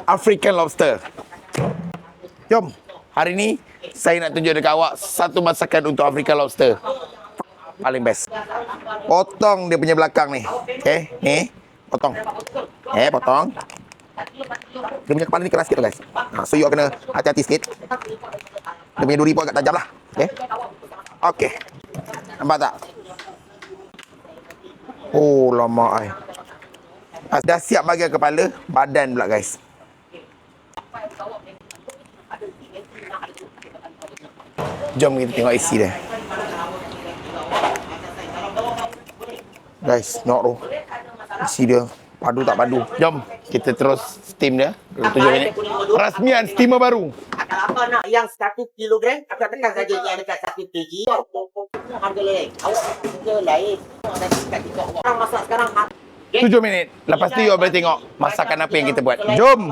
African lobster. Jom. Hari ni saya nak tunjuk dekat awak satu masakan untuk African lobster. Paling best. Potong dia punya belakang ni. Okey, ni. Potong. Potong. Dia punya kepala ni keras sikit tu guys. So you kena hati-hati sikit. Dia punya duri pun agak tajam lah. Okey. Nampak tak? Oh lama ai. Dah siap bahagian kepala, badan pula guys. Jom kita tengok isi dia. Guys, nak tu. Isi dia padu tak padu. Jom kita terus steam dia 7 minit. Rasmian steamer baru. Apa nak yang 1 kilogram, aku tekan saja yang dekat 1 kg. Harga lain. Awak harga lain. Orang masak sekarang 7 minit. Lepas tu you boleh tengok masakan apa yang kita buat. Jom.